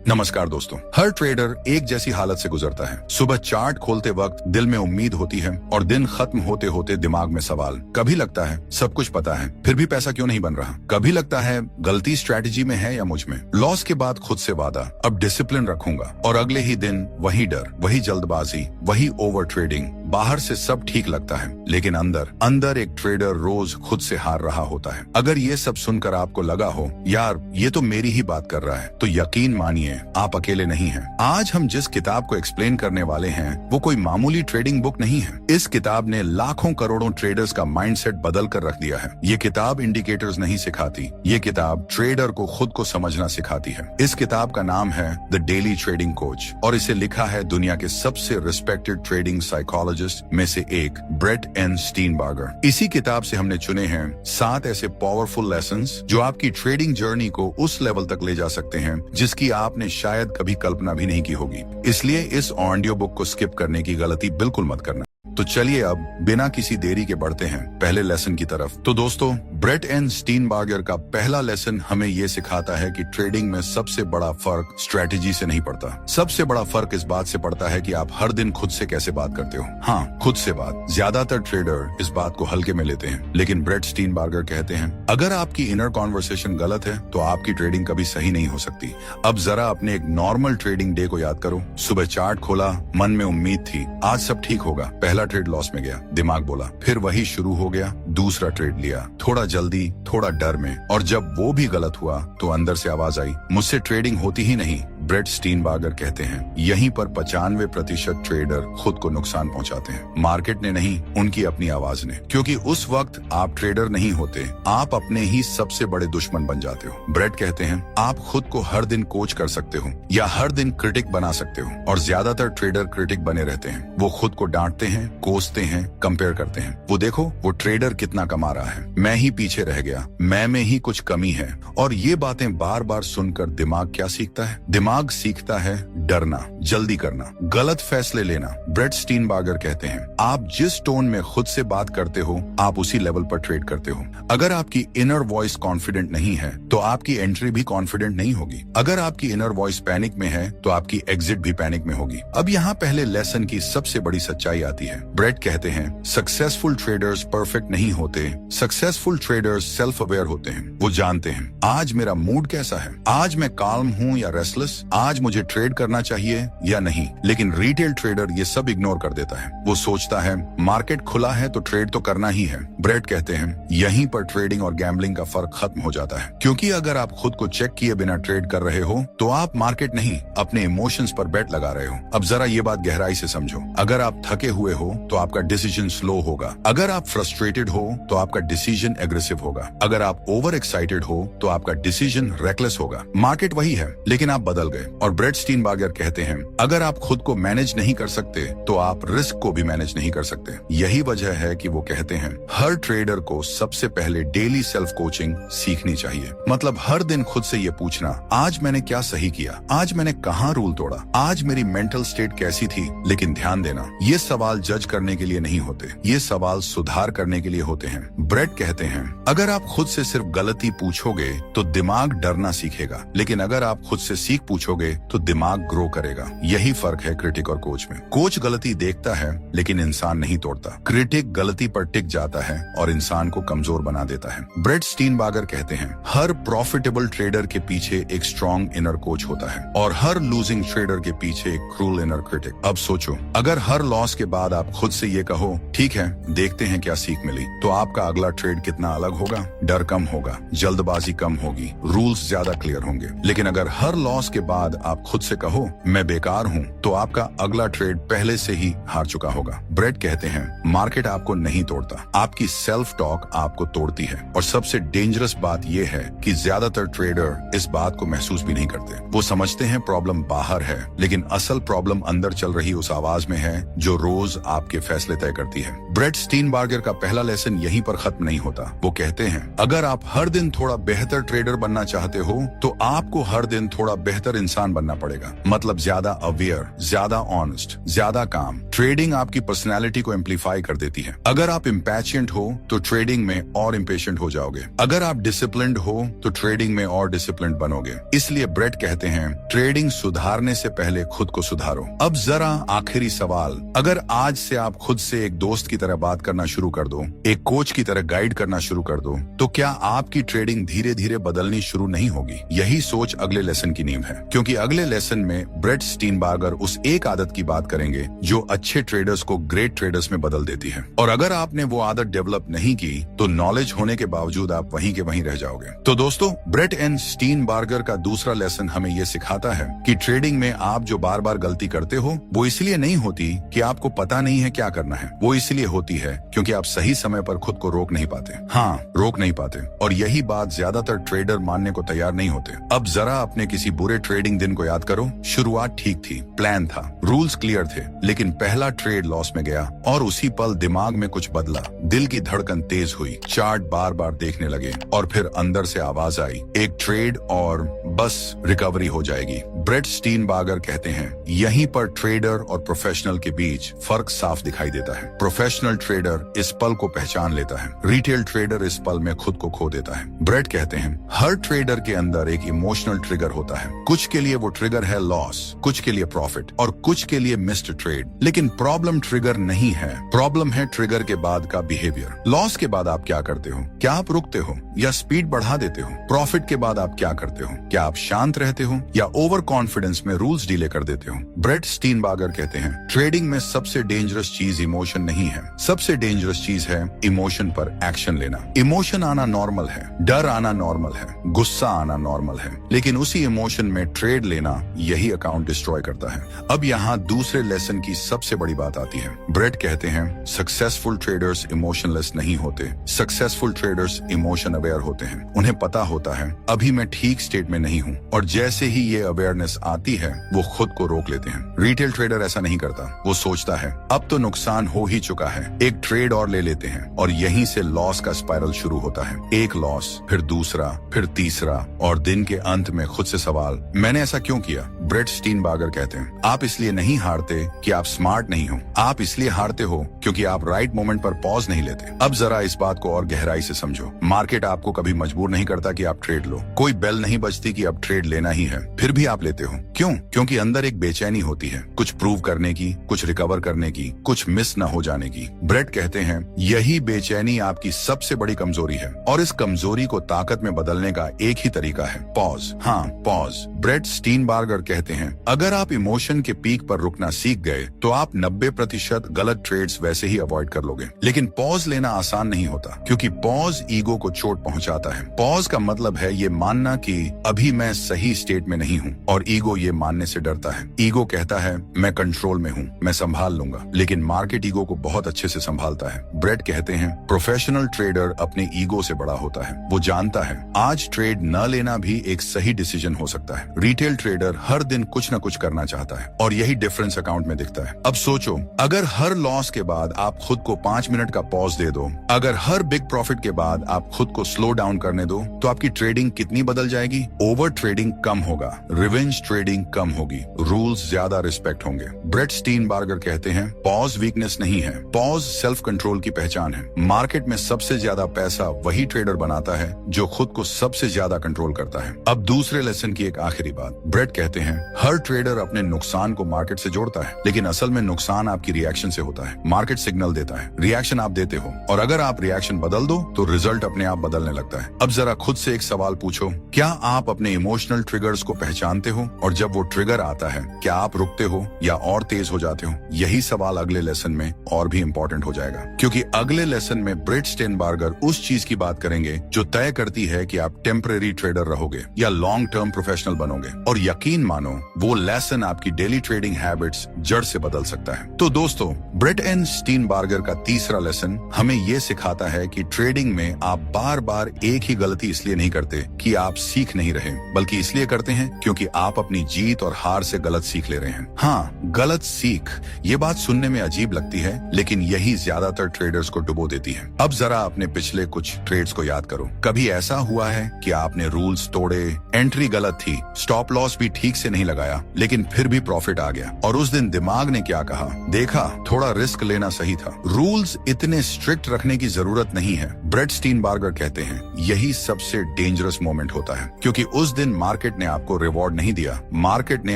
नमस्कार दोस्तों। हर ट्रेडर एक जैसी हालत से गुजरता है। सुबह चार्ट खोलते वक्त दिल में उम्मीद होती है और दिन खत्म होते होते दिमाग में सवाल। कभी लगता है सब कुछ पता है फिर भी पैसा क्यों नहीं बन रहा। कभी लगता है गलती स्ट्रैटेजी में है या मुझ में। लॉस के बाद खुद से वादा, अब डिसिप्लिन रखूंगा, और अगले ही दिन वही डर, वही जल्दबाजी, वही ओवर ट्रेडिंग। बाहर से सब ठीक लगता है लेकिन अंदर एक ट्रेडर रोज खुद से हार रहा होता है। अगर ये सब सुनकर आपको लगा हो यार ये तो मेरी ही बात कर रहा है, तो यकीन मानिए आप अकेले नहीं हैं। आज हम जिस किताब को एक्सप्लेन करने वाले हैं वो कोई मामूली ट्रेडिंग बुक नहीं है। इस किताब ने लाखों करोड़ों ट्रेडर्स का माइंडसेट बदल कर रख दिया है। ये किताब इंडिकेटर्स नहीं सिखाती, ये किताब ट्रेडर को खुद को समझना सिखाती है। इस किताब का नाम है द डेली ट्रेडिंग कोच और इसे लिखा है दुनिया के सबसे रिस्पेक्टेड ट्रेडिंग साइकोलॉजिस्ट में से एक ब्रेट एन स्टीनबर्गर। इसी किताब से हमने चुने हैं 7 ऐसे पावरफुल लेसन्स जो आपकी ट्रेडिंग जर्नी को उस लेवल तक ले जा सकते हैं जिसकी आपने शायद कभी कल्पना भी नहीं की होगी। इसलिए इस ऑडियो बुक को स्किप करने की गलती बिल्कुल मत करना। तो चलिए अब बिना किसी देरी के बढ़ते हैं पहले लेसन की तरफ। तो दोस्तों, ब्रेट एन स्टीनबर्गर का पहला लेसन हमें ये सिखाता है कि ट्रेडिंग में सबसे बड़ा फर्क स्ट्रेटेजी से नहीं पड़ता। सबसे बड़ा फर्क इस बात से पड़ता है कि आप हर दिन खुद से कैसे बात करते हो। हाँ, खुद से बात। ज्यादातर ट्रेडर इस बात को हल्के में लेते हैं, लेकिन ब्रेट स्टीनबर्गर कहते हैं अगर आपकी इनर कॉन्वर्सेशन गलत है तो आपकी ट्रेडिंग कभी सही नहीं हो सकती। अब जरा अपने एक नॉर्मल ट्रेडिंग डे को याद करो। सुबह चार्ट खोला, मन में उम्मीद थी आज सब ठीक होगा। पहला ट्रेड लॉस में गया, दिमाग बोला, फिर वही शुरू हो गया। दूसरा ट्रेड लिया, थोड़ा जल्दी, थोड़ा डर में, और जब वो भी गलत हुआ तो अंदर से आवाज आई मुझसे ट्रेडिंग होती ही नहीं। ब्रेट स्टीनबर्गर कहते हैं यहीं पर 95% ट्रेडर खुद को नुकसान पहुंचाते हैं। मार्केट ने नहीं, उनकी अपनी आवाज ने। क्योंकि उस वक्त आप ट्रेडर नहीं होते, आप अपने ही सबसे बड़े दुश्मन बन जाते हो। ब्रेट कहते हैं आप खुद को हर दिन कोच कर सकते हो या हर दिन क्रिटिक बना सकते हो, और ज्यादातर ट्रेडर क्रिटिक बने रहते हैं। वो खुद को डांटते हैं, कोसते हैं, कंपेयर करते हैं। वो देखो वो ट्रेडर कितना कमा रहा है, मैं ही पीछे रह गया, मैं में ही कुछ कमी है। और ये बातें बार बार सुनकर दिमाग क्या सीखता है? दिमाग सीखता है डरना, जल्दी करना, गलत फैसले लेना। ब्रेट स्टीनबर्गर कहते हैं आप जिस टोन में खुद से बात करते हो आप उसी लेवल पर ट्रेड करते हो। अगर आपकी इनर वॉइस कॉन्फिडेंट नहीं है तो आपकी एंट्री भी कॉन्फिडेंट नहीं होगी। अगर आपकी इनर वॉइस पैनिक में है तो आपकी एग्जिट भी पैनिक में होगी। अब यहाँ पहले लेसन की सबसे बड़ी सच्चाई आती है। ब्रेट कहते हैं सक्सेसफुल ट्रेडर्स परफेक्ट नहीं होते, सक्सेसफुल ट्रेडर्स सेल्फ अवेयर होते हैं। वो जानते हैं आज मेरा मूड कैसा है, आज मैं काल्म हूँ या रेस्टलेस, आज मुझे ट्रेड करना चाहिए या नहीं। लेकिन रिटेल ट्रेडर ये सब इग्नोर कर देता है। वो सोचता है मार्केट खुला है तो ट्रेड तो करना ही है। ब्रेट कहते हैं यहीं पर ट्रेडिंग और गैम्बलिंग का फर्क खत्म हो जाता है। क्योंकि अगर आप खुद को चेक किए बिना ट्रेड कर रहे हो तो आप मार्केट नहीं अपने इमोशंस पर बेट लगा रहे हो। अब जरा ये बात गहराई से समझो। अगर आप थके हुए हो तो आपका डिसीजन स्लो होगा। अगर आप फ्रस्ट्रेटेड हो तो आपका डिसीजन एग्रेसिव होगा। अगर आप ओवर एक्साइटेड हो तो आपका डिसीजन रेकलेस होगा। मार्केट वही है लेकिन आप बदल गए। और ब्रेट स्टीनबर्गर कहते हैं अगर आप खुद को मैनेज नहीं कर सकते तो आप रिस्क को भी मैनेज नहीं कर सकते। यही वजह है कि वो कहते हैं हर ट्रेडर को सबसे पहले डेली सेल्फ कोचिंग सीखनी चाहिए। मतलब हर दिन खुद से ये पूछना आज मैंने क्या सही किया, आज मैंने कहाँ रूल तोड़ा, आज मेरी मेंटल स्टेट कैसी थी। लेकिन ध्यान देना ये सवाल जज करने के लिए नहीं होते, ये सवाल सुधार करने के लिए होते हैं। ब्रेट कहते हैं अगर आप खुद से सिर्फ गलती पूछोगे तो दिमाग डरना सीखेगा, लेकिन अगर आप खुद से सीख पूछोगे तो दिमाग ग्रो करेगा। यही फर्क है क्रिटिक और कोच में। कोच गलती देखता है लेकिन इंसान नहीं तोड़ता। क्रिटिक गलती पर टिक जाता है और इंसान को कमजोर बना देता है। ब्रेट स्टीनबर्गर कहते हैं हर प्रॉफिटेबल ट्रेडर के पीछे एक स्ट्रॉन्ग इनर कोच होता है और हर लूजिंग ट्रेडर के पीछे एक क्रूल इनर क्रिटिक। अब सोचो अगर हर लॉस के बाद आप खुद से ये कहो ठीक है देखते हैं क्या सीख मिली, तो आपका अगला ट्रेड कितना अलग होगा। डर कम होगा, जल्दबाजी कम होगी, रूल्स ज्यादा क्लियर होंगे। लेकिन अगर हर लॉस के बाद आप खुद से कहो मैं बेकार हूँ तो आपका अगला ट्रेड पहले से ही हार चुका होगा। ब्रेट कहते हैं मार्केट आपको नहीं तोड़ता, आपकी सेल्फ टॉक आपको तोड़ती है। और सबसे डेंजरस बात यह है कि ज्यादातर ट्रेडर इस बात को महसूस भी नहीं करते। वो समझते हैं प्रॉब्लम बाहर है लेकिन असल प्रॉब्लम अंदर चल रही उस आवाज में है जो रोज आपके फैसले तय करती है। ब्रेट स्टीनबर्गर का पहला लेसन यहीं पर खत्म नहीं होता। वो कहते हैं अगर आप हर दिन थोड़ा बेहतर ट्रेडर बनना चाहते हो तो आपको हर दिन थोड़ा बेहतर इंसान बनना पड़ेगा, मतलब ज्यादा अवेयर, ज्यादा ऑनेस्ट, ज्यादा काम। ट्रेडिंग आपकी पर्सनैलिटी को एम्पलीफाई कर देती है। अगर आप इम्पैशेंट हो तो ट्रेडिंग में और इम्पेशेंट हो जाओगे। अगर आप डिसिप्लिन्ड हो तो ट्रेडिंग में और डिसिप्लिन्ड बनोगे। इसलिए ब्रेट कहते हैं, ट्रेडिंग सुधारने से पहले खुद को सुधारो। अब जरा आखिरी सवाल, अगर आज से आप खुद से एक दोस्त की तरह बात करना शुरू कर दो, एक कोच की तरह गाइड करना शुरू कर दो, तो क्या आपकी ट्रेडिंग धीरे धीरे बदलनी शुरू नहीं होगी? यही सोच अगले लेसन की नींव है, क्योंकि अगले लेसन में ब्रेट स्टीनबार्गर उस एक आदत की बात करेंगे जो अच्छे ट्रेडर्स को ग्रेट ट्रेडर्स में बदल देती है। और अगर आपने वो आदत डेवलप नहीं की तो नॉलेज होने के बावजूद आप वहीं के वहीं रह जाओगे। तो दोस्तों, ब्रेट एंड स्टीनबार्गर का दूसरा लेसन हमें ये सिखाता है कि ट्रेडिंग में आप जो बार बार गलती करते हो वो इसलिए नहीं होती कि आपको पता नहीं है क्या करना है, वो इसलिए होती है क्योंकि आप सही समय पर खुद को रोक नहीं पाते। हाँ, रोक नहीं पाते। और यही बात ज्यादातर ट्रेडर मानने को तैयार नहीं होते। अब जरा अपने किसी बुरे ट्रेडिंग दिन को याद करो। शुरुआत ठीक थी, प्लान था, रूल्स क्लियर थे, लेकिन पहला ट्रेड लॉस में गया और उसी पल दिमाग में कुछ बदला। दिल की धड़कन तेज हुई, चार्ट बार बार देखने लगे और फिर अंदर से आवाज आई, एक ट्रेड और बस रिकवरी हो जाएगी। ब्रेट स्टीनबार्गर कहते हैं, यहीं पर ट्रेडर और प्रोफेशनल के बीच फर्क साफ दिखाई देता है। प्रोफेशनल ट्रेडर इस पल को पहचान लेता है, रिटेल ट्रेडर इस पल में खुद को खो देता है। ब्रेट कहते हैं, हर ट्रेडर के अंदर एक इमोशनल ट्रिगर होता है। कुछ के लिए वो ट्रिगर है लॉस, कुछ के लिए प्रॉफिट और कुछ के लिए मिस्ड ट्रेड। लेकिन प्रॉब्लम ट्रिगर नहीं है, प्रॉब्लम है ट्रिगर के बाद का बिहेवियर। लॉस के बाद आप क्या करते हो? क्या आप रुकते हो या स्पीड बढ़ा देते हो? प्रॉफिट के बाद आप क्या करते हो? क्या आप शांत रहते हो या ओवर कॉन्फिडेंस में रूल्स डिले कर देते हो? ब्रेट स्टीनबार्गर कहते हैं, ट्रेडिंग में सबसे डेंजरस चीज इमोशन नहीं है, सबसे डेंजरस चीज है इमोशन पर एक्शन लेना। इमोशन आना नॉर्मल है, डर आना नॉर्मल है, गुस्सा आना नॉर्मल है, लेकिन उसी इमोशन में ट्रेड लेना यही अकाउंट डिस्ट्रॉय करता है। अब यहाँ दूसरे लेसन की सबसे बड़ी बात आती है। ब्रेट कहते हैं, सक्सेसफुल ट्रेडर्स इमोशनलेस नहीं होते, सक्सेसफुल ट्रेडर्स इमोशन अवेयर होते हैं। उन्हें पता होता है अभी मैं ठीक स्टेट में नहीं हूँ, और जैसे ही ये अवेयरनेस आती है वो खुद को रोक लेते हैं। रिटेल ट्रेडर ऐसा नहीं करता, वो सोचता है अब तो नुकसान हो ही चुका है, एक ट्रेड और ले लेते हैं, और यहीं से लॉस का स्पाइरल शुरू होता है। एक लॉस, फिर दूसरा, फिर तीसरा, और दिन के अंत में खुद से सवाल, मैंने ऐसा क्यों किया? ब्रेट स्टीनबार्गर कहते हैं, आप इसलिए नहीं हारते कि आप स्मार्ट नहीं हो, आप इसलिए हारते हो क्योंकि आप राइट मोमेंट पर पॉज नहीं लेते। अब जरा इस बात को और गहराई से समझो। मार्केट आपको कभी मजबूर नहीं करता कि आप ट्रेड लो, कोई बेल नहीं बजती कि अब ट्रेड लेना ही है, फिर भी आप लेते हो। क्यों? क्योंकि अंदर एक बेचैनी होती है, कुछ प्रूव करने की, कुछ रिकवर करने की, कुछ मिस न हो जाने की। ब्रेट कहते हैं, यही बेचैनी आपकी सबसे बड़ी कमजोरी है, और इस कमजोरी को ताकत में बदलने का एक ही तरीका है, पॉज। हाँ, पॉज। ब्रेट स्टीनबार्गर कहते हैं, अगर आप इमोशन के पीक पर रुकना सीख गए तो आप 90% गलत ट्रेड्स वैसे ही अवॉइड कर लोगे। लेकिन पॉज लेना आसान नहीं होता, क्योंकि पॉज ईगो को चोट पहुंचाता है। पॉज का मतलब है ये मानना कि अभी मैं सही स्टेट में नहीं हूँ, और ईगो ये मानने से डरता है। ईगो कहता है मैं कंट्रोल में हूँ, मैं संभाल लूंगा, लेकिन मार्केट ईगो को बहुत अच्छे से संभालता है। ब्रेट कहते हैं, प्रोफेशनल ट्रेडर अपने ईगो से बड़ा होता है। वो जानता है आज ट्रेड न लेना भी एक सही डिसीजन हो सकता है। रिटेल ट्रेडर हर दिन कुछ न कुछ करना चाहता है, और यही डिफरेंस अकाउंट में दिखता है। अब सोचो, अगर हर लॉस के बाद आप खुद को 5 मिनट का पॉज दे दो, अगर हर बिग प्रॉफिट के बाद आप खुद को स्लो डाउन करने दो, तो आपकी ट्रेडिंग कितनी बदल जाएगी? ओवर ट्रेडिंग कम होगा, रिवेंज ट्रेडिंग कम होगी, रूल्स ज्यादा रिस्पेक्ट होंगे। ब्रेट स्टीनबार्गर कहते हैं, पॉज वीकनेस नहीं है, पॉज सेल्फ कंट्रोल की पहचान है। मार्केट में सबसे ज्यादा पैसा वही ट्रेडर बनाता है जो खुद को सबसे ज्यादा कंट्रोल करता है। अब दूसरे लेसन की एक आखिरी बात। ब्रेट कहते हैं, हर ट्रेडर अपने नुकसान को मार्केट से जोड़ता है, लेकिन असल में नुकसान आपकी रिएक्शन से होता है। मार्केट सिग्नल देता है, रिएक्शन आप देते हो, और अगर आप रिएक्शन बदल दो तो रिजल्ट अपने आप बदलने लगता है। अब जरा खुद से एक सवाल पूछो, क्या आप अपने इमोशनल ट्रिगर्स को पहचानते हो? और जब वो ट्रिगर आता है, क्या आप रुकते हो या और तेज हो जाते हो? यही सवाल अगले लेसन में और भी इम्पोर्टेंट हो जाएगा, क्योंकि अगले लेसन में ब्रेट स्टीनबार्गर उस चीज की बात करेंगे जो तय करती है कि आप टेम्परेरी ट्रेडर रहोगे या लॉन्ग टर्म प्रोफेशनल बनोगे। और यकीन मानो, वो लेसन आपकी डेली ट्रेडिंग हैबिट्स जड़ से बदल सकता है। तो दोस्तों, ब्रेट एंड स्टीनबार्गर का तीसरा लेसन हमें ये सिखाता है कि ट्रेडिंग में आप बार बार एक ही गलती इसलिए नहीं करते कि आप सीख नहीं रहे, बल्कि इसलिए करते हैं क्योंकि आप अपनी जीत और हार से गलत सीख ले रहे हैं। हाँ, गलत सीख, ये बात सुनने में अजीब लगती है, लेकिन यही ज्यादातर ट्रेडर्स को डुबो देती है। अब जरा अपने पिछले कुछ ट्रेड्स को याद करो। कभी ऐसा हुआ है कि आपने रूल्स तोड़े, एंट्री गलत थी, स्टॉप लॉस भी ठीक से से नहीं लगाया, लेकिन फिर भी प्रॉफिट आ गया। और उस दिन दिमाग ने क्या कहा, देखा थोड़ा रिस्क लेना सही था। रूल्स इतने स्ट्रिक्ट रखने की जरूरत नहीं है। ब्रेट स्टीनबार्गर कहते हैं यही सबसे डेंजरस मोमेंट होता है, क्योंकि उस दिन मार्केट ने आपको रिवॉर्ड नहीं दिया, मार्केट ने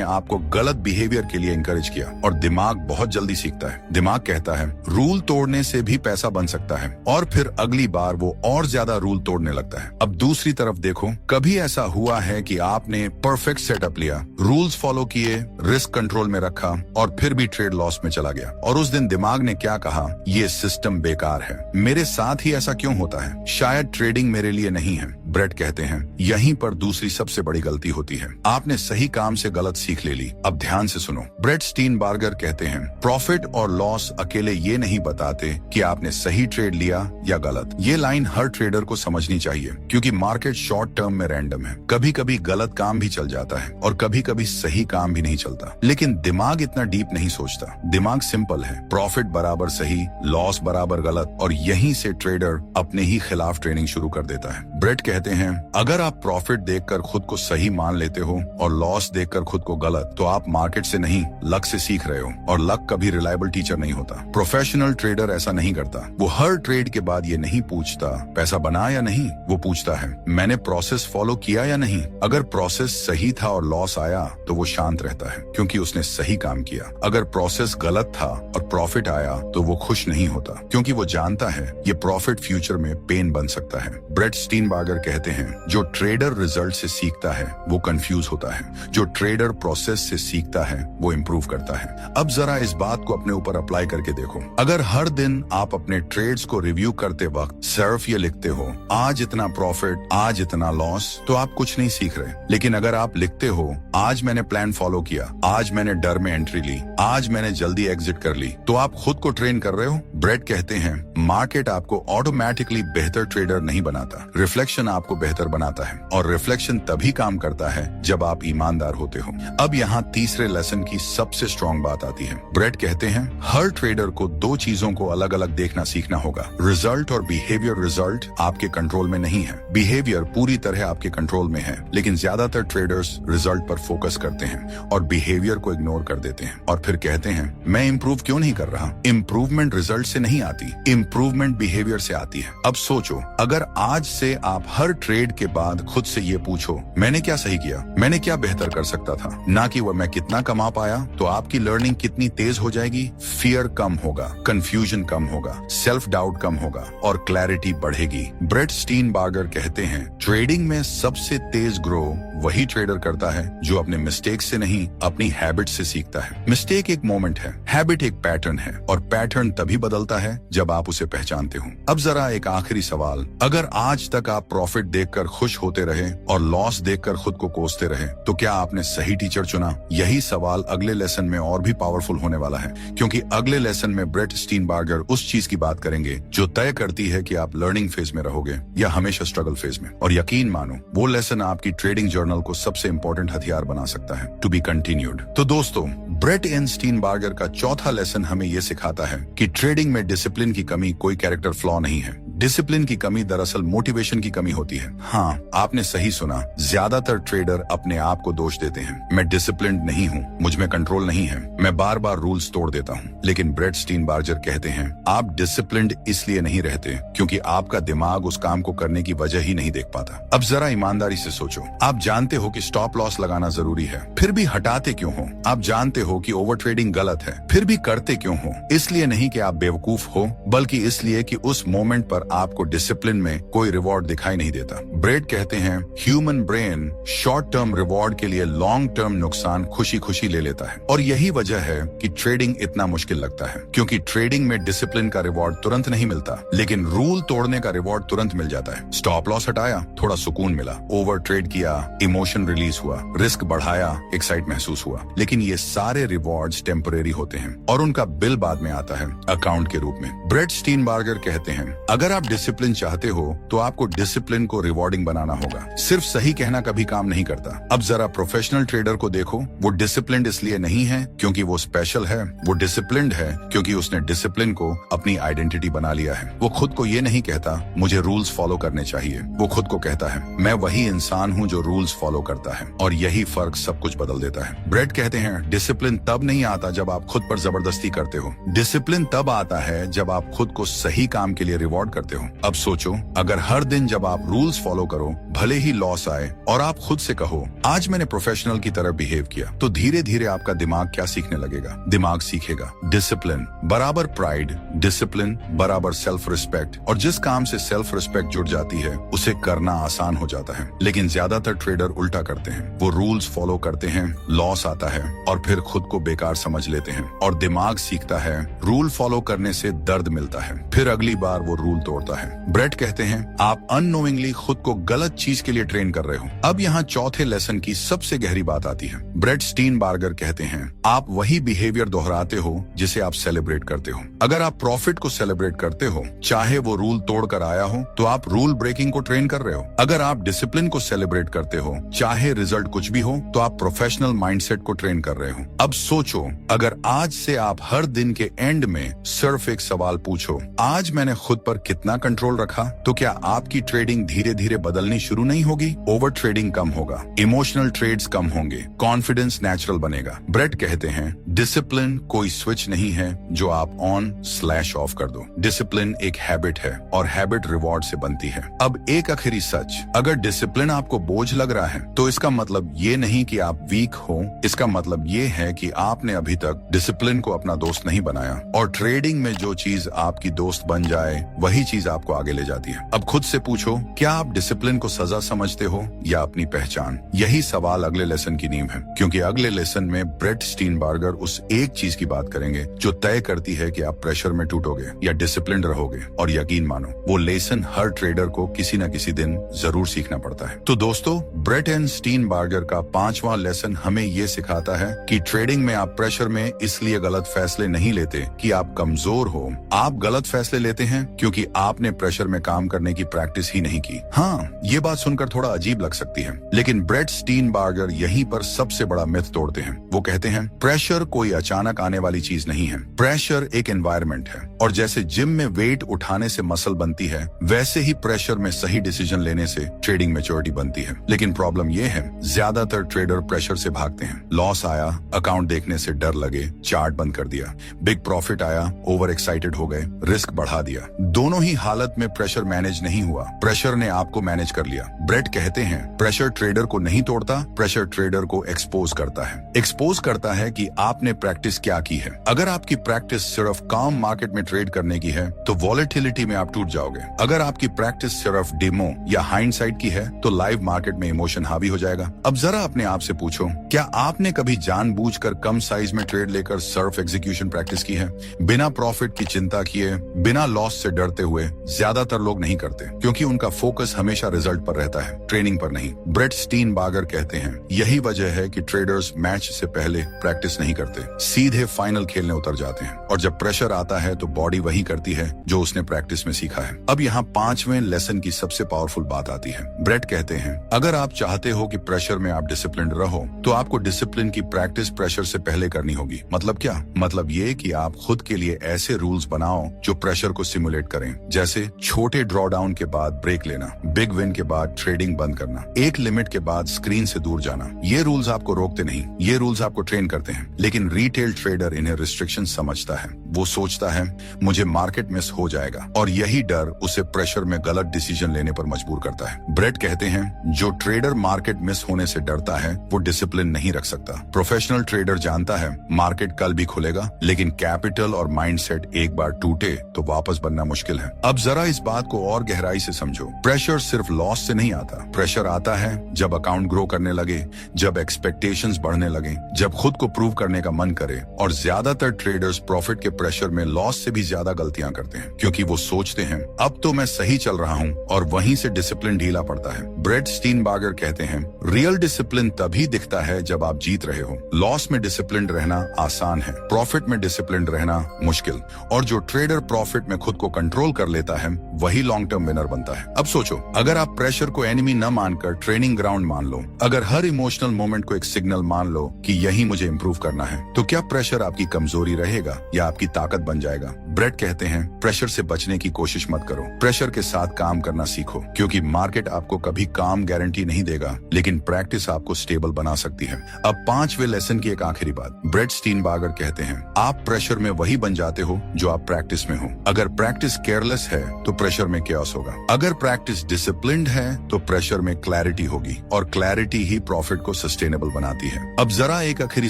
आपको गलत बिहेवियर के लिए इंकरेज किया। और दिमाग बहुत जल्दी सीखता है। दिमाग कहता है रूल तोड़ने से भी पैसा बन सकता है, और फिर अगली बार वो और ज्यादा रूल तोड़ने लगता है। अब दूसरी तरफ देखो, कभी ऐसा हुआ है कि आपने परफेक्ट सेटअप लिया, रूल्स फॉलो किए, रिस्क कंट्रोल में रखा, और फिर भी ट्रेड लॉस में चला गया। और उस दिन दिमाग ने क्या कहा, ये सिस्टम बेकार है, मेरे साथ ही ऐसा क्यों होता है, शायद ट्रेडिंग मेरे लिए नहीं है। ब्रेट कहते हैं यहीं पर दूसरी सबसे बड़ी गलती होती है, आपने सही काम से गलत सीख ले ली। अब ध्यान से सुनो, ब्रेट स्टीनबार्गर कहते हैं प्रॉफिट और लॉस अकेले ये नहीं बताते कि आपने सही ट्रेड लिया या गलत। ये लाइन हर ट्रेडर को समझनी चाहिए, क्योंकि मार्केट शॉर्ट टर्म में रैंडम है। कभी कभी गलत काम भी चल जाता है और कभी कभी सही काम भी नहीं चलता, लेकिन दिमाग इतना डीप नहीं सोचता। दिमाग सिंपल है, प्रॉफिट बराबर सही, लॉस बराबर गलत, और यहीं से ट्रेडर अपने ही खिलाफ ट्रेनिंग शुरू कर देता है। ब्रेट कहते हैं अगर आप प्रॉफिट देखकर खुद को सही मान लेते हो और लॉस देखकर खुद को गलत, तो आप मार्केट से नहीं लक से सीख रहे हो, और लक कभी रिलायबल टीचर नहीं होता। प्रोफेशनल ट्रेडर ऐसा नहीं करता। वो हर ट्रेड के बाद ये नहीं पूछता पैसा बना या नहीं, वो पूछता है मैंने प्रोसेस फॉलो किया या नहीं। अगर प्रोसेस सही था और लॉस आया तो वो शांत रहता है, क्योंकि उसने सही काम किया। अगर प्रोसेस गलत था और प्रॉफिट आया तो वो खुश नहीं होता, क्योंकि वो जानता है ये प्रॉफिट फ्यूचर में पेन बन सकता है। ब्रेट स्टीनबार्गर कहते हैं जो ट्रेडर रिजल्ट से सीखता है वो कंफ्यूज होता है, जो ट्रेडर प्रोसेस से सीखता है वो इंप्रूव करता है। अब जरा इस बात को अपने ऊपर अप्लाई करके देखो। अगर हर दिन आप अपने ट्रेड्स को रिव्यू करते वक्त सिर्फ ये लिखते हो आज इतना प्रॉफिट, आज इतना लॉस, तो आप कुछ नहीं सीख रहे। लेकिन अगर आप लिखते हो आज मैंने प्लान फॉलो किया, आज मैंने डर में एंट्री ली, आज मैंने जल्दी एग्जिट कर ली, तो आप खुद को ट्रेन कर रहे हो। ब्रेट कहते हैं मार्केट आपको ऑटोमेटिकली बेहतर ट्रेडर नहीं बनाता, रिफ्लेक्शन आपको बेहतर बनाता है, और रिफ्लेक्शन तभी काम करता है जब आप ईमानदार होते हो। अब यहाँ तीसरे लेसन की सबसे स्ट्रॉन्ग बात आती है। ब्रेट कहते हैं हर ट्रेडर को दो चीजों को अलग अलग देखना सीखना होगा, रिजल्ट और बिहेवियर। रिजल्ट आपके कंट्रोल में नहीं है, बिहेवियर पूरी तरह आपके कंट्रोल में है, लेकिन ज्यादातर ट्रेडर्स रिजल्ट पर फोकस करते हैं और बिहेवियर को इग्नोर कर देते हैं, और फिर कहते हैं मैं इंप्रूव क्यों नहीं कर रहा। इंप्रूवमेंट रिजल्ट से नहीं आती, इंप्रूवमेंट बिहेवियर से आती है। अब सोचो, अगर आज से आप हर ट्रेड के बाद खुद से ये पूछो मैंने क्या सही किया, मैंने क्या बेहतर कर सकता था, ना कि वह मैं कितना कमा पाया, तो आपकी लर्निंग कितनी तेज हो जाएगी। फियर कम होगा, कंफ्यूजन कम होगा, सेल्फ डाउट कम होगा, और क्लैरिटी बढ़ेगी। ब्रेट स्टीनबार्गर कहते हैं ट्रेडिंग में सबसे तेज ग्रो वही ट्रेडर करता है जो अपने मिस्टेक से नहीं अपनी हैबिट से सीखता है। मिस्टेक एक मोमेंट है, हैबिट एक पैटर्न है, और पैटर्न तभी बदलता है जब आप उसे पहचानते हो। अब जरा एक आखिरी सवाल, अगर आज तक आप प्रॉफिट देखकर खुश होते रहे और लॉस देखकर खुद को कोसते रहे, तो क्या आपने सही टीचर चुना? यही सवाल अगले लेसन में और भी पावरफुल होने वाला है, क्योंकि अगले लेसन में ब्रेट स्टीनबार्गर उस चीज की बात करेंगे जो तय करती है कि आप लर्निंग फेज में रहोगे या हमेशा स्ट्रगल फेज में। और यकीन मानो वो लेसन आपकी ट्रेडिंग जर्नल को सबसे इंपॉर्टेंट हथियार बना सकता है। To be continued. तो दोस्तों, ब्रेट एन स्टीनबार्गर का चौथा लेसन हमें ये सिखाता है कि ट्रेडिंग में डिसिप्लिन की कमी कोई कैरेक्टर फ्लॉ नहीं है। डिसिप्लिन की कमी दरअसल मोटिवेशन की कमी होती है। हाँ, आपने सही सुना, ज्यादातर ट्रेडर अपने आप को दोष देते हैं, मैं डिसिप्लिन्ड नहीं हूँ, मुझ में कंट्रोल नहीं है, मैं बार बार रूल्स तोड़ देता हूँ। लेकिन ब्रेट स्टीनबार्गर कहते हैं आप डिसिप्लिन्ड इसलिए नहीं रहते क्योंकि आपका दिमाग उस काम को करने की वजह ही नहीं देख पाता। अब जरा ईमानदारी से सोचो, आप जानते हो कि स्टॉप लॉस लगाना जरूरी है, फिर भी हटाते क्यों हो? आप जानते हो कि ओवर ट्रेडिंग गलत है, फिर भी करते क्यों हो? इसलिए नहीं कि आप बेवकूफ हो, बल्कि इसलिए कि उस मोमेंट पर आपको डिसिप्लिन में कोई रिवॉर्ड दिखाई नहीं देता। ब्रेट कहते हैं human brain short term reward के लिए लॉन्ग टर्म नुकसान खुशी खुशी ले लेता है, और यही वजह है कि ट्रेडिंग इतना मुश्किल लगता है, क्योंकि ट्रेडिंग में डिसिप्लिन का रिवॉर्ड तुरंत नहीं मिलता, लेकिन रूल तोड़ने का रिवॉर्ड तुरंत मिल जाता है। स्टॉप लॉस हटाया, थोड़ा सुकून मिला, ओवर ट्रेड किया, इमोशन रिलीज हुआ, रिस्क बढ़ाया, एक्साइट महसूस हुआ, लेकिन ये सारे रिवॉर्ड्स टेम्परेरी होते हैं और उनका बिल बाद में आता है अकाउंट के रूप में। ब्रेट स्टीनबार्गर कहते हैं अगर आप डिसिप्लिन चाहते हो तो आपको डिसिप्लिन को रिवॉर्डिंग बनाना होगा। सिर्फ सही कहना कभी काम नहीं करता। अब जरा प्रोफेशनल ट्रेडर को देखो, वो डिसिप्लिन्ड इसलिए नहीं है क्योंकि वो स्पेशल है, वो डिसिप्लिन्ड है क्योंकि उसने डिसिप्लिन को अपनी आइडेंटिटी बना लिया है। वो खुद को ये नहीं कहता मुझे रूल्स फॉलो करने चाहिए, वो खुद को कहता है मैं वही इंसान हूँ जो रूल्स फॉलो करता है, और यही फर्क सब कुछ बदल देता है। ब्रेट कहते हैं डिसिप्लिन तब नहीं आता जब आप खुद पर जबरदस्ती करते हो, डिसिप्लिन तब आता है जब आप खुद को सही काम के लिए रिवॉर्ड करते हो। अब सोचो, अगर हर दिन जब आप रूल्स फॉलो करो भले ही लॉस आए और आप खुद से कहो आज मैंने प्रोफेशनल की तरह बिहेव किया, तो धीरे धीरे आपका दिमाग क्या सीखने लगेगा? दिमाग सीखेगा डिसिप्लिन बराबर प्राइड, डिसिप्लिन बराबर सेल्फ रिस्पेक्ट, और जिस काम से सेल्फ रिस्पेक्ट जुड़ जाती है उसे करना आसान हो जाता है। लेकिन ज्यादातर ट्रेडर उल्टा करते हैं, वो रूल्स फॉलो करते हैं, लॉस आता है और फिर खुद को बेकार समझ लेते हैं, और दिमाग सीखता है रूल फॉलो करने से दर्द मिलता है, फिर अगली बार वो रूल तोड़ता है। ब्रेट कहते हैं आप अननोइंगली खुद को गलत चीज के लिए ट्रेन कर रहे हो। अब यहाँ चौथे लेसन की सबसे गहरी बात आती है। ब्रेट स्टीनबार्गर कहते हैं आप वही बिहेवियर दोहराते हो जिसे आप सेलिब्रेट करते हो। अगर आप प्रॉफिट को सेलिब्रेट करते हो, चाहे वो रूल तोड़ कर आया हो, तो आप रूल ब्रेकिंग को ट्रेन कर रहे हो। अगर आप डिसिप्लिन को सेलिब्रेट करते हो, चाहे रिजल्ट कुछ भी हो, तो आप प्रोफेशनल माइंडसेट को ट्रेन कर रहे हो। अब सोचो, अगर आज से आप हर दिन के एंड में सिर्फ एक सवाल पूछो आज मैंने खुद पर कितना कंट्रोल रखा, तो क्या आपकी ट्रेडिंग धीरे धीरे बदलनी शुरू नहीं होगी? ओवर ट्रेडिंग कम होगा, इमोशनल ट्रेड्स कम होंगे, कॉन्फिडेंस नेचुरल बनेगा। ब्रेट कहते हैं डिसिप्लिन कोई स्विच नहीं है जो आप ऑन/ऑफ कर दो। डिसिप्लिन एक हैबिट है और हैबिट रिवॉर्ड से बनती है। अब एक आखिरी सच, अगर डिसिप्लिन आपको बोझ लग रहा है तो इसका मतलब ये नहीं कि आप वीक हो, इसका मतलब ये है कि आपने अभी तक डिसिप्लिन को अपना दोस्त नहीं बनाया, और ट्रेडिंग में जो चीज आपकी दोस्त बन जाए वही चीज आपको आगे ले जाती है। अब खुद से पूछो, क्या आप डिसिप्लिन को सजा समझते हो या अपनी पहचान? यही सवाल अगले लेसन की नींव है, क्योंकि अगले लेसन में ब्रेट स्टीनबार्गर उस एक चीज की बात करेंगे जो तय करती है कि आप प्रेशर में टूटोगे या डिसिप्लिन रहोगे। और यकीन मानो, वो लेसन हर ट्रेडर को किसी न किसी दिन जरूर सीखना पड़ता है। तो दोस्तों, ब्रेट एंड स्टीनबार्गर का 5वां लेसन हमें ये सिखाता है कि ट्रेडिंग में आप प्रेशर में इसलिए गलत फैसले नहीं लेते कि आप कमजोर हो, आप गलत फैसले लेते हैं क्योंकि आपने प्रेशर में काम करने की प्रैक्टिस ही नहीं की। हाँ, ये बात सुनकर थोड़ा अजीब लग सकती है, लेकिन ब्रेट स्टीनबार्गर यहीं पर सबसे बड़ा मिथ तोड़ते हैं। वो कहते हैं प्रेशर कोई अचानक आने वाली चीज नहीं है, प्रेशर एक एनवायरनमेंट है, और जैसे जिम में वेट उठाने से मसल बनती है, वैसे ही प्रेशर में सही डिसीजन लेने से ट्रेडिंग मैच्योरिटी बनती है। लेकिन प्रॉब्लम ये है, ज्यादातर ट्रेडर प्रेशर से भागते हैं। लॉस आया, अकाउंट देखने से डर लगे, चार्ट बंद कर दिया, बिग प्रॉफिट आया, ओवर एक्साइटेड हो गए, रिस्क बढ़ा दिया। दोनों ही हालत में प्रेशर मैनेज नहीं हुआ, प्रेशर ने आपको मैनेज कर लिया। ब्रेट कहते हैं प्रेशर ट्रेडर को नहीं तोड़ता, प्रेशर ट्रेडर को एक्सपोज करता है। एक्सपोज करता है कि आपने प्रैक्टिस क्या की है। अगर आपकी प्रैक्टिस सिर्फ काम मार्केट में ट्रेड करने की है तो वॉलेटिलिटी में आप टूट जाओगे। अगर आपकी प्रैक्टिस सिर्फ डेमो या हाइंडसाइट की है तो लाइव मार्केट में इमोशन हावी हो जाएगा। अब जरा अपने आप से पूछो, क्या आपने कभी जानबूझकर कम साइज में ट्रेड लेकर सर्फ एग्जीक्यूशन प्रैक्टिस की है? बिना प्रॉफिट की चिंता किए, बिना लॉस से डरते हुए? ज्यादातर लोग नहीं करते क्योंकि उनका फोकस हमेशा रिजल्ट पर रहता है, ट्रेनिंग पर नहीं। ब्रेट स्टीनबार्गर कहते हैं यही वजह है कि ट्रेडर्स मैच से पहले प्रैक्टिस नहीं करते, सीधे फाइनल खेलने उतर जाते हैं, और जब प्रेशर आता है तो बॉडी वही करती है जो उसने प्रैक्टिस में सीखा है। अब यहाँ 5वें लेसन की सबसे पावरफुल बात आती है। ब्रेट कहते हैं अगर आप चाहते हो कि प्रेशर में आप डिसिप्लिन रहो तो आपको डिसिप्लिन की प्रैक्टिस प्रेशर से पहले करनी होगी। मतलब क्या? मतलब ये कि आप खुद के लिए ऐसे रूल्स बनाओ जो प्रेशर को सिमुलेट करें, जैसे छोटे ड्रॉ डाउन के बाद ब्रेक लेना, बिग विन के बाद ट्रेडिंग बंद करना, एक लिमिट के बाद स्क्रीन से दूर जाना। ये रूल्स आपको रोकते नहीं, ये रूल्स आपको ट्रेन करते हैं। लेकिन रिटेल ट्रेडर इन्हें रिस्ट्रिक्शन समझता है। वो सोचता है मुझे मार्केट मिस हो जाएगा, और यही डर उसे प्रेशर में गलत डिसीजन लेने पर मजबूर करता है। ब्रेट कहते हैं जो ट्रेडर मार्केट मिस होने से डरता है वो डिसिप्लिन नहीं रख सकता। प्रोफेशनल ट्रेडर जानता है मार्केट कल भी खुलेगा, लेकिन कैपिटल और माइंडसेट एक बार टूटे तो वापस बनना मुश्किल है। अब जरा इस बात को और गहराई से समझो। प्रेशर सिर्फ लॉस से नहीं आता, प्रेशर आता है जब अकाउंट ग्रो करने लगे, जब एक्सपेक्टेशंस बढ़ने लगे, जब खुद को प्रूव करने का मन करे। और ज्यादातर ट्रेडर्स प्रॉफिट के प्रेशर में लॉस से भी ज्यादा गलतियां करते हैं, क्योंकि वो सोचते हैं अब तो मैं सही चल रहा हूं, और वहीं से डिसिप्लिन ढीला पड़ता है। ब्रेट स्टीनबार्गर कहते हैं रियल डिसिप्लिन तभी दिखता है जब आप जीत रहे हो। लॉस में डिसिप्लिन रहना आसान है, प्रॉफिट में डिसिप्लिन रहना मुश्किल। और जो ट्रेडर प्रॉफिट में खुद को कंट्रोल कर लेता है वही लॉन्ग टर्म विनर बनता है। अब सोचो, अगर आप प्रेशर को एनिमी न मानकर ट्रेनिंग ग्राउंड मान लो, अगर हर इमोशनल मोमेंट को एक सिग्नल मान लो कि यही मुझे इंप्रूव करना है, तो क्या प्रेशर आपकी कमजोरी रहेगा या आपकी ताकत बन जाएगा? ब्रेट कहते हैं प्रेशर से बचने की कोशिश मत करो, प्रेशर के साथ काम करना सीखो, क्योंकि मार्केट आपको कभी काम गारंटी नहीं देगा, लेकिन प्रैक्टिस आपको स्टेबल बना सकती है। अब 5वें लेसन की एक आखिरी बात। ब्रेट स्टीनबार्गर कहते हैं आप प्रेशर में वही बन जाते हो जो आप प्रैक्टिस में हो। अगर प्रैक्टिस केयरलेस है तो प्रेशर में chaos होगा, अगर प्रैक्टिस डिसिप्लिन्ड है तो प्रेशर में क्लैरिटी होगी, और क्लैरिटी ही प्रॉफिट को सस्टेनेबल बनाती है। अब जरा एक आखिरी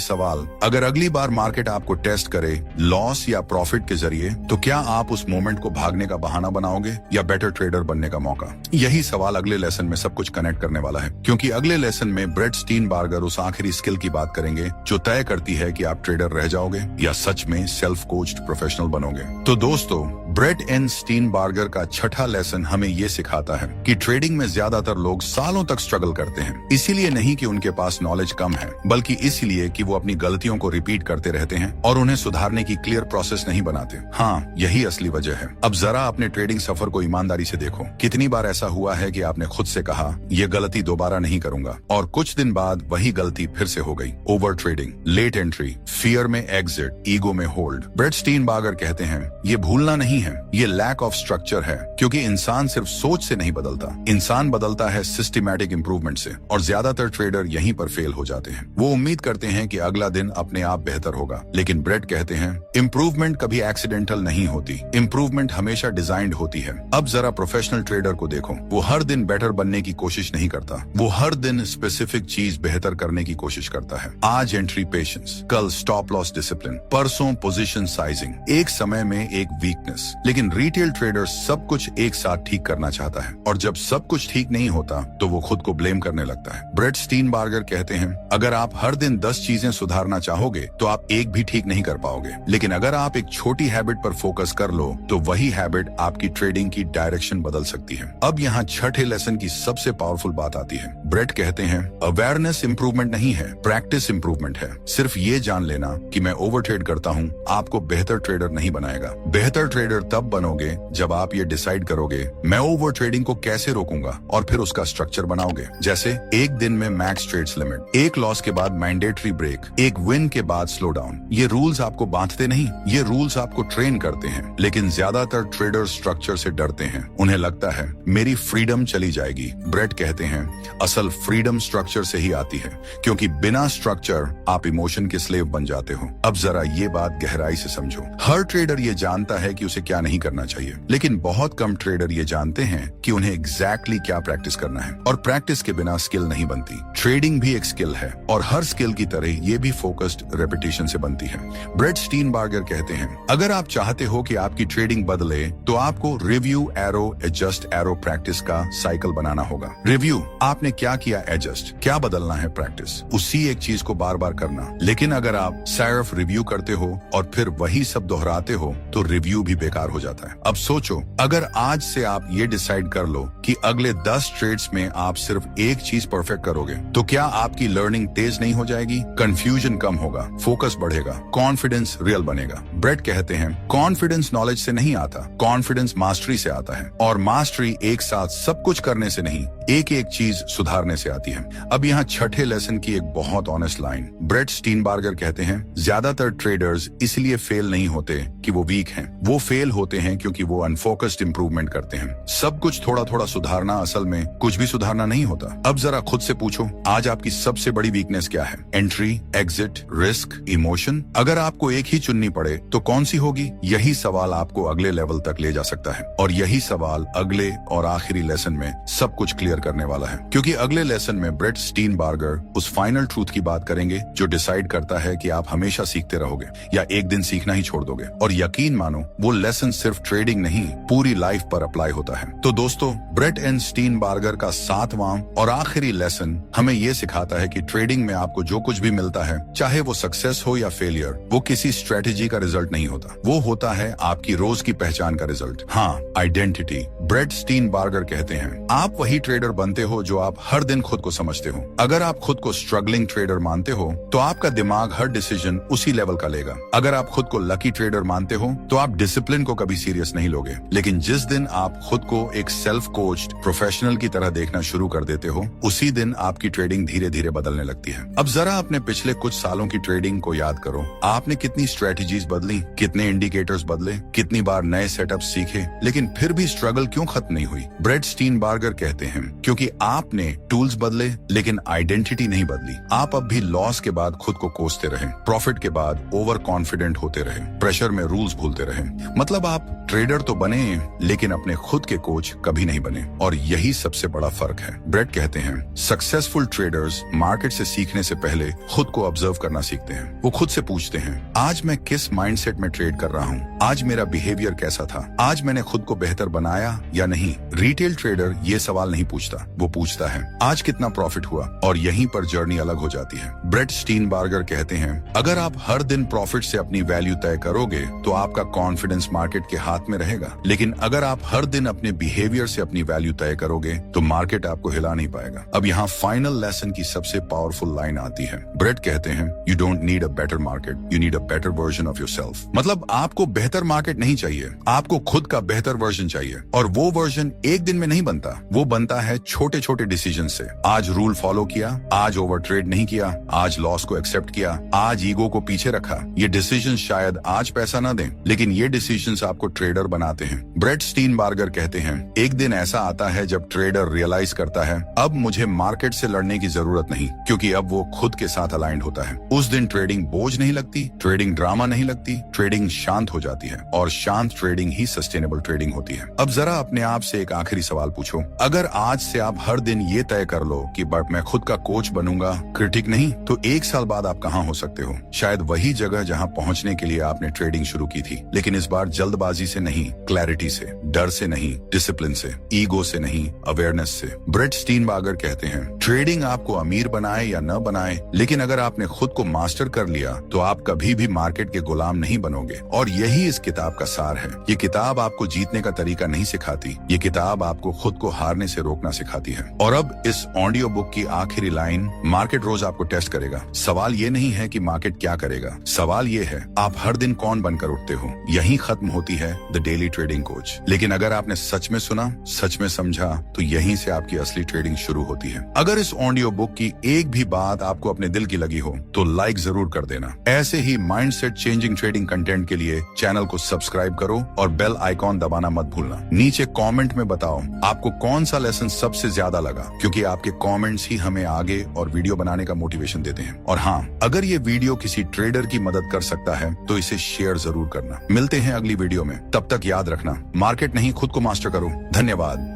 सवाल, अगर अगली बार मार्केट आपको टेस्ट करे लॉस या प्रॉफिट के जरिए, तो क्या आप उस मोमेंट को भागने का बहाना बनाओगे या बेटर ट्रेडर बनने का मौका? यही सवाल अगले लेसन में सब कुछ कनेक्ट करने वाला है, क्योंकि अगले लेसन में ब्रेट स्टीनबार्गर उस आखिरी स्किल की बात करेंगे जो तय करती है कि आप ट्रेडर रह जाओगे या सच में सेल्फ कोच्ड प्रोफेशनल बनोगे। तो दोस्तों, ब्रेट एन स्टीनबार्गर का छठा लेसन हमें ये सिखाता है कि ट्रेडिंग में ज्यादातर लोग सालों तक स्ट्रगल करते हैं, इसीलिए नहीं कि उनके पास नॉलेज कम है, बल्कि इसलिए कि वो अपनी गलतियों को रिपीट करते रहते हैं और उन्हें सुधारने की क्लियर प्रोसेस नहीं बनाते। हाँ, यही असली वजह है। अब जरा अपने ट्रेडिंग सफर को ईमानदारी से देखो। कितनी बार ऐसा हुआ है कि आपने खुद से कहा ये गलती दोबारा नहीं करूंगा, और कुछ दिन बाद वही गलती फिर से हो गई। Over trading, late entry, fear में एग्जिट, ईगो में होल्ड। ब्रेट स्टीनबार्गर कहते हैं ये भूलना नहीं है, ये लैक ऑफ स्ट्रक्चर है, क्योंकि इंसान सिर्फ सोच से नहीं बदलता, इंसान बदलता है सिस्टमैटिक इंप्रूवमेंट से। और ज्यादातर ट्रेडर यहीं पर फेल हो जाते हैं। वो उम्मीद करते हैं कि अगला दिन अपने आप बेहतर होगा, लेकिन ब्रेट कहते हैं इंप्रूवमेंट कभी एक्सीडेंटल नहीं होती, इंप्रूवमेंट हमेशा डिजाइंड होती है। अब जरा प्रोफेशनल ट्रेडर को देखो, वो हर दिन बेटर बनने की कोशिश नहीं करता, वो हर दिन स्पेसिफिक चीज बेहतर करने की कोशिश करता है। आज एंट्री पेशेंस, कल स्टॉप लॉस डिसिप्लिन, परसों पोजीशन साइजिंग, एक समय में एक वीकनेस। लेकिन रिटेल ट्रेडर सब कुछ एक साथ ठीक करना चाहता है, और जब सब कुछ ठीक नहीं होता तो वो खुद को ब्लेम करने लगता है। ब्रेट स्टीनबार्गर कहते हैं अगर आप हर दिन 10 चीजें सुधारना चाहोगे तो आप एक भी ठीक नहीं कर पाओगे, लेकिन अगर आप एक छोटी हैबिट पर फोकस कर लो तो वही हैबिट आपकी ट्रेडिंग की डायरेक्शन बदल सकती है। अब यहाँ छठे लेसन की सबसे पावरफुल बात आती है। ब्रेट कहते हैं अवेयरनेस इंप्रूवमेंट नहीं है, प्रैक्टिस इंप्रूवमेंट है। सिर्फ ये जान लेना कि मैं ओवर ट्रेड करता हूँ आपको बेहतर ट्रेडर नहीं बनाएगा। बेहतर ट्रेडर तब बनोगे जब आप ये डिसाइड करोगे मैं ओवर ट्रेडिंग को कैसे रोकूंगा, और फिर उसका स्ट्रक्चर बनाओगे। जैसे एक दिन में मैक्स ट्रेड्स लिमिट, एक लॉस के बाद मैंडेटरी ब्रेक, एक विन के बाद स्लो डाउन। ये रूल्स आपको बांधते नहीं, ये रूल्स आपको ट्रेन करते हैं। लेकिन ज्यादातर ट्रेडर स्ट्रक्चर से डरते हैं, उन्हें लगता है मेरी फ्रीडम चली जाएगी। ब्रेट कहते हैं असल फ्रीडम स्ट्रक्चर से ही आती है, क्योंकि बिना स्ट्रक्चर आप इमोशन के स्लेव बन जाते हो। अब जरा ये बात गहराई से समझो। हर ट्रेडर ये जानता है कि उसे क्या नहीं करना चाहिए, लेकिन बहुत कम ट्रेडर ये जानते हैं कि उन्हें एग्जैक्टली क्या प्रैक्टिस करना है। और प्रैक्टिस के बिना स्किल नहीं बनती। ट्रेडिंग भी एक स्किल है, और हर स्किल की तरह ये भी फोकस्ड रेपिटेशन से बनती है। ब्रेट स्टीनबार्गर कहते हैं अगर आप चाहते हो कि आपकी ट्रेडिंग बदले तो आपको review arrow adjust arrow practice का साइकिल बनाना होगा। रिव्यू, आपने क्या किया, एडजस्ट, क्या बदलना है, प्रैक्टिस, उसी एक चीज को बार बार करना। लेकिन अगर आप सिर्फ रिव्यू करते हो और फिर वही सब दोहराते हो तो रिव्यू भी बेकार हो जाता है। अब सोचो, अगर आज से आप ये डिसाइड कर लो कि अगले 10 ट्रेड्स में आप सिर्फ एक चीज परफेक्ट करोगे, तो क्या आपकी लर्निंग तेज नहीं हो जाएगी? कंफ्यूजन कम होगा, फोकस बढ़ेगा, कॉन्फिडेंस रियल बनेगा। ब्रेट कहते हैं कॉन्फिडेंस नॉलेज से नहीं आता, कॉन्फिडेंस मास्टरी से आता है, और मास्टरी एक साथ सब कुछ करने से नहीं, एक एक चीज सुधारने से आती है। अब यहाँ छठे लेसन की एक बहुत ऑनेस्ट लाइन। ब्रेट स्टीनबार्गर कहते हैं ज्यादातर ट्रेडर्स इसलिए फेल नहीं होते कि वो वीक हैं, वो फेल होते हैं क्योंकि वो अनफोकस्ड इंप्रूवमेंट करते हैं। सब कुछ थोड़ा थोड़ा सुधारना असल में कुछ भी सुधारना नहीं होता। अब जरा खुद से पूछो, आज आपकी सबसे बड़ी वीकनेस क्या है? Entry, exit, risk, emotion? अगर आपको एक ही चुननी पड़े तो कौन सी होगी? यही सवाल आपको अगले लेवल तक ले जा सकता है, और यही सवाल अगले और आखिरी लेसन में सब कुछ क्लियर क्लियर करने वाला है, क्योंकि अगले लेसन में ब्रेट स्टीनबार्गर उस फाइनल ट्रूथ की बात करेंगे जो डिसाइड करता है कि आप हमेशा सीखते रहोगे या एक दिन सीखना ही छोड़ दोगे। और यकीन मानो वो लेसन सिर्फ ट्रेडिंग नहीं, पूरी लाइफ पर अप्लाई होता है। तो दोस्तों, ब्रेट एंड स्टीनबार्गर का 7वां और आखिरी लेसन हमें ये सिखाता है कि ट्रेडिंग में आपको जो कुछ भी मिलता है, चाहे वो सक्सेस हो या फेलियर, वो किसी स्ट्रेटेजी का रिजल्ट नहीं होता, वो होता है आपकी रोज की पहचान का रिजल्ट। हाँ, आइडेंटिटी। ब्रेट स्टीनबार्गर कहते हैं, आप वही ट्रेडर बनते हो जो आप हर दिन खुद को समझते हो। अगर आप खुद को स्ट्रगलिंग ट्रेडर मानते हो तो आपका दिमाग हर डिसीजन उसी लेवल का लेगा। अगर आप खुद को लकी ट्रेडर मानते हो तो आप डिसिप्लिन को कभी सीरियस नहीं लोगे। लेकिन जिस दिन आप खुद को एक सेल्फ कोच्ड प्रोफेशनल की तरह देखना शुरू कर देते हो, उसी दिन आपकी ट्रेडिंग धीरे धीरे बदलने लगती है। अब जरा अपने पिछले कुछ सालों की ट्रेडिंग को याद करो। आपने कितनी स्ट्रेटेजीज बदली, कितने इंडिकेटर्स बदले, कितनी बार नए सेटअप्स सीखे, लेकिन फिर भी स्ट्रगल क्यों खत्म नहीं हुई? ब्रेट स्टीनबार्गर कहते हैं, क्योंकि आपने टूल्स बदले लेकिन आइडेंटिटी नहीं बदली। आप अब भी लॉस के बाद खुद को कोसते रहे, प्रॉफिट के बाद ओवर कॉन्फिडेंट होते रहे, प्रेशर में रूल्स भूलते रहे। मतलब आप ट्रेडर तो बने लेकिन अपने खुद के कोच कभी नहीं बने, और यही सबसे बड़ा फर्क है। ब्रेट कहते हैं, सक्सेसफुल ट्रेडर्स मार्केट से सीखने से पहले खुद को ऑब्जर्व करना सीखते हैं। वो खुद से पूछते हैं, आज मैं किस माइंडसेट में ट्रेड कर रहा हूँ, आज मेरा बिहेवियर कैसा था, आज मैंने खुद को बेहतर बनाया या नहीं। रिटेल ट्रेडर ये सवाल नहीं पूछता, वो पूछता है आज कितना प्रॉफिट हुआ, और यहीं पर जर्नी अलग हो जाती है। ब्रेट स्टीनबार्गर कहते हैं, अगर आप हर दिन प्रॉफिट से अपनी वैल्यू तय करोगे तो आपका कॉन्फिडेंस मार्केट के हाथ में रहेगा, लेकिन अगर आप हर दिन अपने बिहेवियर से अपनी वैल्यू तय करोगे तो मार्केट आपको हिला नहीं पाएगा। अब यहाँ फाइनल लेसन की सबसे पावरफुल लाइन आती है। ब्रेट कहते हैं, you don't need a better market, you need a better version of yourself. मतलब आपको बेहतर मार्केट नहीं चाहिए, आपको खुद का बेहतर वर्जन चाहिए, और वो वर्जन एक दिन में नहीं बनता, वो बनता है छोटे छोटे डिसीजन से। आज रूल फॉलो किया, आज ओवर ट्रेड नहीं किया, आज लॉस को एक्सेप्ट किया, आज ईगो को पीछे रखा। ये डिसीजन शायद आज पैसा ना दें, लेकिन ये डिसीजंस आपको ट्रेडर बनाते हैं। ब्रेट स्टीनबार्गर कहते हैं, एक दिन ऐसा आता है जब ट्रेडर रियलाइज करता है अब मुझे मार्केट से लड़ने की जरूरत नहीं, क्योंकि अब वो खुद के साथ अलाइंड होता है। उस दिन ट्रेडिंग बोझ नहीं लगती, ट्रेडिंग ड्रामा नहीं लगती, ट्रेडिंग शांत हो जाती है, और शांत ट्रेडिंग ही सस्टेनेबल ट्रेडिंग होती है। अब जरा अपने आप से एक आखिरी सवाल पूछो, अगर आज से आप हर दिन ये तय कर लो कि बट मैं खुद का कोच बनूंगा, क्रिटिक नहीं, तो 1 साल बाद आप कहाँ हो सकते हो? शायद वही जगह जहाँ पहुँचने के लिए आपने ट्रेडिंग शुरू की थी, लेकिन इस बार जल्दबाजी से नहीं, क्लैरिटी से, डर से नहीं, डिसिप्लिन से, ईगो से नहीं, अवेयरनेस से। ब्रेट स्टीनबार्गर कहते हैं, ट्रेडिंग आपको अमीर बनाए या न बनाए, लेकिन अगर आपने खुद को मास्टर कर लिया तो आप कभी भी मार्केट के गुलाम नहीं बनोगे। और यही इस किताब का सार है। ये किताब आपको जीतने का तरीका नहीं सिखाती, ये किताब आपको खुद को हारने से रोकना सिखाती है। और अब इस ऑडियो बुक की आखिरी लाइन, मार्केट रोज आपको टेस्ट करेगा। सवाल ये नहीं है कि मार्केट क्या करेगा, सवाल ये है आप हर दिन कौन बनकर उठते हो। यही खत्म होती है द डेली ट्रेडिंग कोच। लेकिन अगर आपने सच में सुना, सच में समझा, तो यहीं से आपकी असली ट्रेडिंग शुरू होती है। अगर इस ऑडियो बुक की एक भी बात आपको अपने दिल की लगी हो तो लाइक जरूर कर देना। ऐसे ही माइंडसेट चेंजिंग ट्रेडिंग कंटेंट के लिए चैनल को सब्सक्राइब करो और बेल आइकॉन दबाना मत भूलना। नीचे कमेंट में बताओ आपको कौन सा लेसन सबसे ज्यादा लगा, क्योंकि आपके कमेंट्स ही हमें आगे और वीडियो बनाने का मोटिवेशन देते हैं। और हाँ, अगर ये वीडियो किसी ट्रेडर की मदद कर सकता है तो इसे शेयर जरूर करना। मिलते हैं अगली वीडियो में, तब तक याद रखना, मार्केट नहीं खुद को मास्टर करो। धन्यवाद।